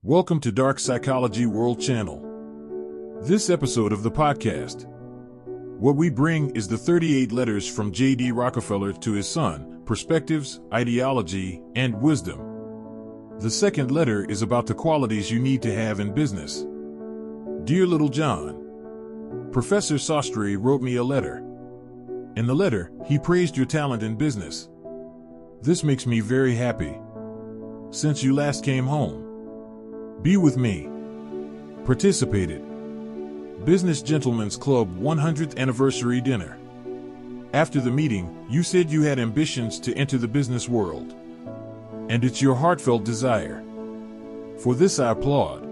Welcome to Dark Psychology World Channel. This episode of the podcast, what we bring is the 38 letters from J.D. Rockefeller to his son, perspectives, ideology, and wisdom. The second letter is about the qualities you need to have in business. Dear Little John, Professor Sastry wrote me a letter. In the letter, he praised your talent in business. This makes me very happy. Since you last came home, be with me. Participated. Business Gentlemen's Club 100th Anniversary Dinner. After the meeting, you said you had ambitions to enter the business world. And it's your heartfelt desire. For this I applaud.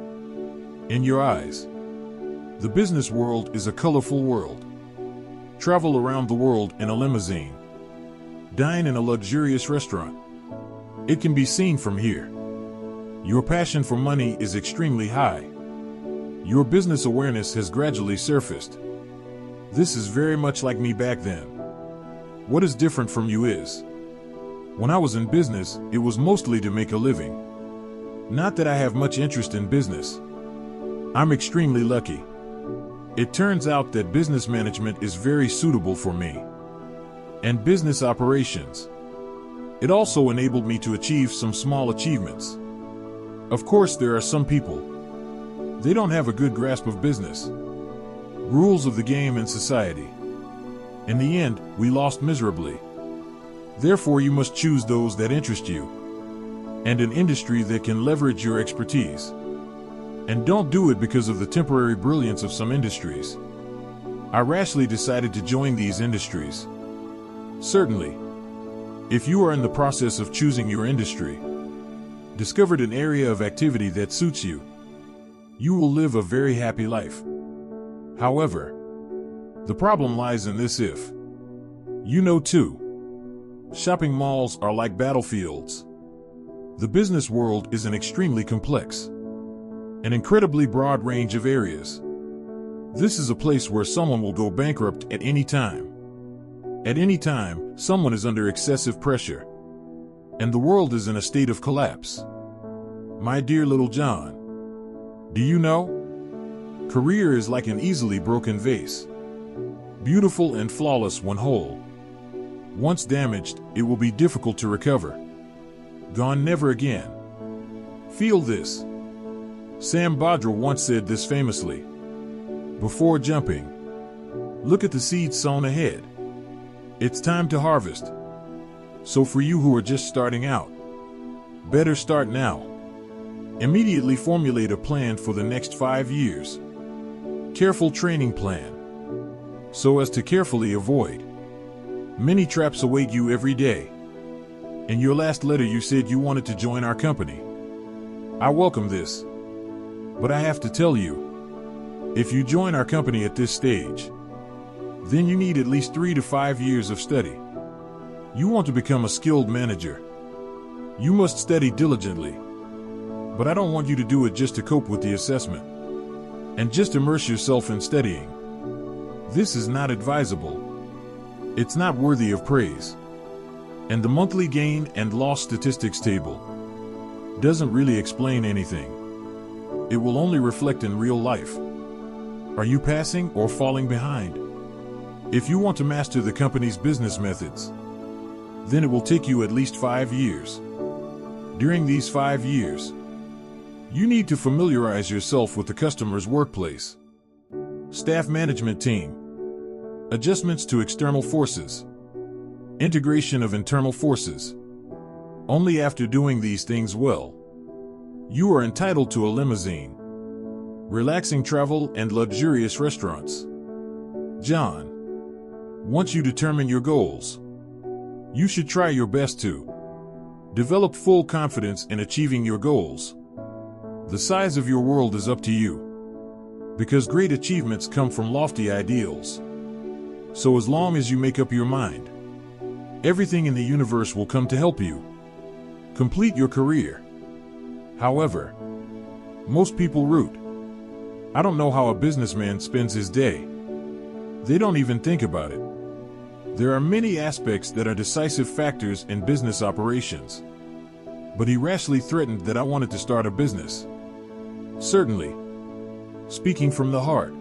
In your eyes, the business world is a colorful world. Travel around the world in a limousine. Dine in a luxurious restaurant. It can be seen from here. Your passion for money is extremely high. Your business awareness has gradually surfaced. This is very much like me back then. What is different from you is, when I was in business, it was mostly to make a living. Not that I have much interest in business. I'm extremely lucky. It turns out that business management is very suitable for me. And business operations. It also enabled me to achieve some small achievements. Of course, there are some people. They don't have a good grasp of business. Rules of the game in society. In the end, we lost miserably. Therefore, you must choose those that interest you. And an industry that can leverage your expertise. And don't do it because of the temporary brilliance of some industries. I rashly decided to join these industries. Certainly, if you are in the process of choosing your industry, discovered an area of activity that suits you, you will live a very happy life. However, the problem lies in this: if you know too, shopping malls are like battlefields. The business world is an extremely complex, an incredibly broad range of areas. This is a place where someone will go bankrupt at any time. At any time, someone is under excessive pressure. And the world is in a state of collapse. My dear Little John, do you know? Career is like an easily broken vase. Beautiful and flawless when whole. Once damaged, it will be difficult to recover. Gone never again. Feel this. Sam Badra once said this famously. Before jumping, look at the seeds sown ahead. It's time to harvest. So for you who are just starting out, better start now. Immediately formulate a plan for the next 5 years. Careful training plan, so as to carefully avoid. Many traps await you every day. In your last letter you said you wanted to join our company. I welcome this. But I have to tell you, if you join our company at this stage, then you need at least 3 to 5 years of study. You want to become a skilled manager. You must study diligently. But I don't want you to do it just to cope with the assessment. And just immerse yourself in studying. This is not advisable. It's not worthy of praise. And the monthly gain and loss statistics table doesn't really explain anything. It will only reflect in real life. Are you passing or falling behind? If you want to master the company's business methods, then it will take you at least 5 years. During these 5 years, you need to familiarize yourself with the customer's workplace, staff management team, adjustments to external forces, integration of internal forces. Only after doing these things well, you are entitled to a limousine, relaxing travel, and luxurious restaurants. John, once you determine your goals, you should try your best to develop full confidence in achieving your goals. The size of your world is up to you, because great achievements come from lofty ideals. So as long as you make up your mind, everything in the universe will come to help you complete your career. However, most people root. I don't know how a businessman spends his day. They don't even think about it. There are many aspects that are decisive factors in business operations. But he rashly threatened that I wanted to start a business. Certainly. Speaking from the heart,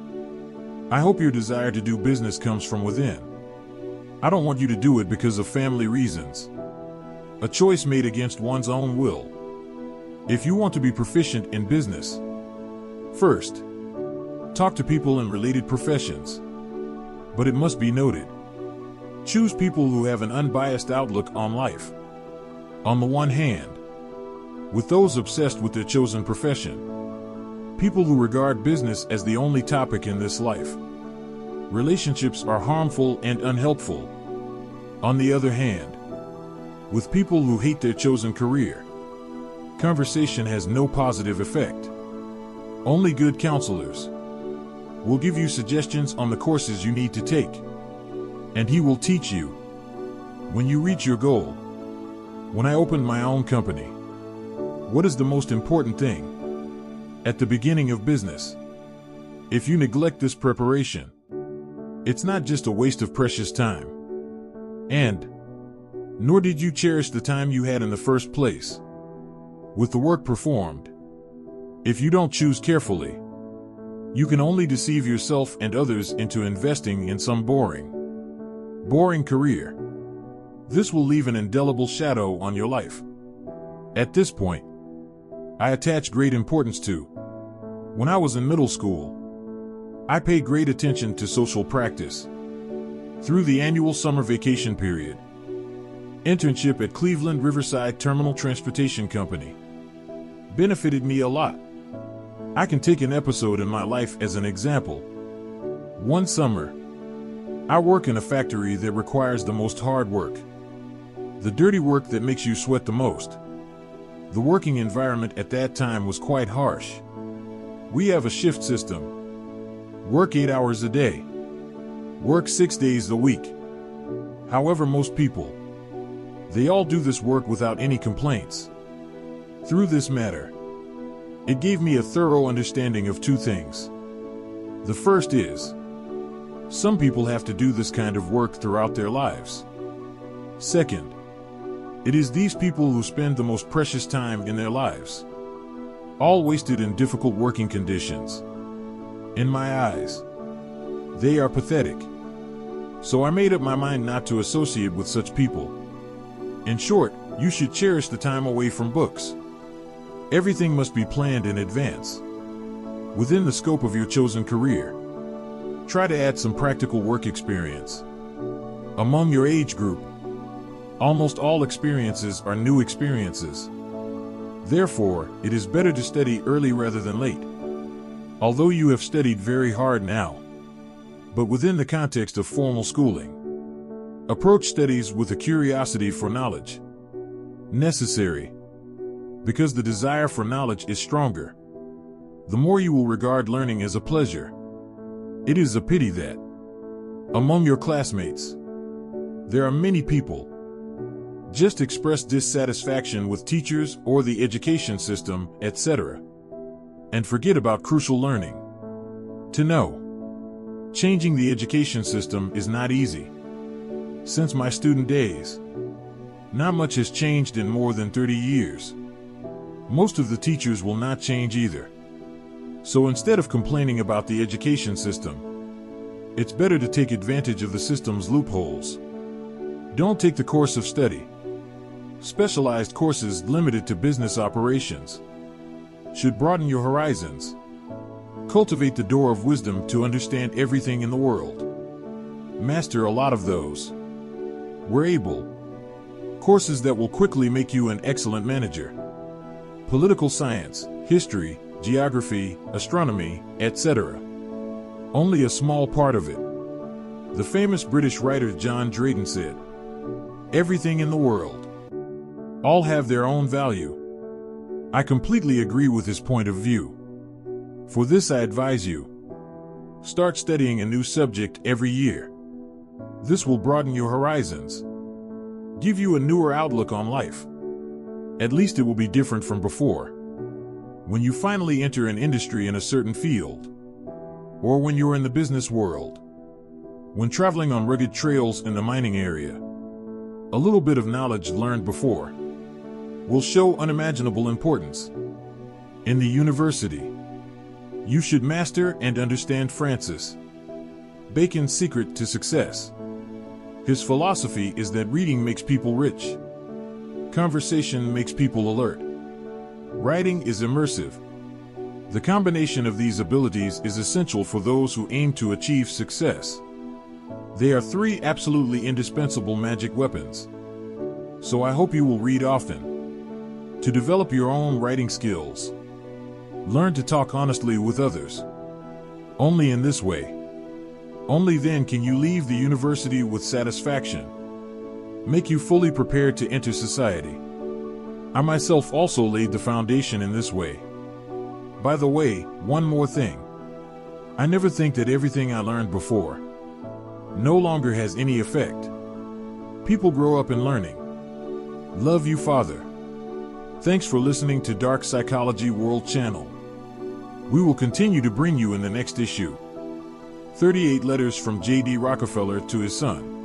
I hope your desire to do business comes from within. I don't want you to do it because of family reasons. A choice made against one's own will. If you want to be proficient in business, first, talk to people in related professions. But it must be noted, choose people who have an unbiased outlook on life. On the one hand, with those obsessed with their chosen profession, people who regard business as the only topic in this life. Relationships are harmful and unhelpful. On the other hand, with people who hate their chosen career, conversation has no positive effect. Only good counselors will give you suggestions on the courses you need to take, and he will teach you when you reach your goal. When I opened my own company, what is the most important thing at the beginning of business? If you neglect this preparation, it's not just a waste of precious time, and nor did you cherish the time you had in the first place with the work performed. If you don't choose carefully, you can only deceive yourself and others into investing in some boring career. This will leave an indelible shadow on your life. At this point, I attach great importance to. When I was in middle school, I paid great attention to social practice. Through the annual summer vacation period, internship at Cleveland Riverside Terminal Transportation Company benefited me a lot. I can take an episode in my life as an example. One summer, I work in a factory that requires the most hard work. The dirty work that makes you sweat the most. The working environment at that time was quite harsh. We have a shift system. Work 8 hours a day. Work 6 days a week. However, most people, they all do this work without any complaints. Through this matter, it gave me a thorough understanding of two things. The first is, some people have to do this kind of work throughout their lives. Second, it is these people who spend the most precious time in their lives, all wasted in difficult working conditions. In my eyes, they are pathetic. So I made up my mind not to associate with such people. In short, you should cherish the time away from books. Everything must be planned in advance. Within the scope of your chosen career, try to add some practical work experience. Among your age group, almost all experiences are new experiences. Therefore, it is better to study early rather than late. Although you have studied very hard now, but within the context of formal schooling, approach studies with a curiosity for knowledge. Necessary. Because the desire for knowledge is stronger, the more you will regard learning as a pleasure. It is a pity that, among your classmates, there are many people just express dissatisfaction with teachers or the education system, etc., and forget about crucial learning. To know, changing the education system is not easy. Since my student days, not much has changed in more than 30 years. Most of the teachers will not change either. So instead of complaining about the education system, it's better to take advantage of the system's loopholes. Don't take the course of study. Specialized courses limited to business operations should broaden your horizons. Cultivate the door of wisdom to understand everything in the world. Master a lot of those. We're able. Courses that will quickly make you an excellent manager. Political science, history, geography, astronomy, etc. Only a small part of it. The famous British writer John Drayton said, "Everything in the world, all have their own value." I completely agree with his point of view. For this I advise you, start studying a new subject every year. This will broaden your horizons, give you a newer outlook on life. At least it will be different from before. When you finally enter an industry in a certain field, or when you're in the business world, when traveling on rugged trails in the mining area, a little bit of knowledge learned before will show unimaginable importance. In the university, you should master and understand Francis Bacon's secret to success. His philosophy is that reading makes people rich. Conversation makes people alert. Writing is immersive. The combination of these abilities is essential for those who aim to achieve success. They are three absolutely indispensable magic weapons. So I hope you will read often to develop your own writing skills. Learn to talk honestly with others. Only in this way, only then can you leave the university with satisfaction, make you fully prepared to enter society. I myself also laid the foundation in this way. By the way, one more thing. I never think that everything I learned before no longer has any effect. People grow up in learning. Love you, Father. Thanks for listening to Dark Psychology World Channel. We will continue to bring you in the next issue 38 letters from J.D. Rockefeller to his son.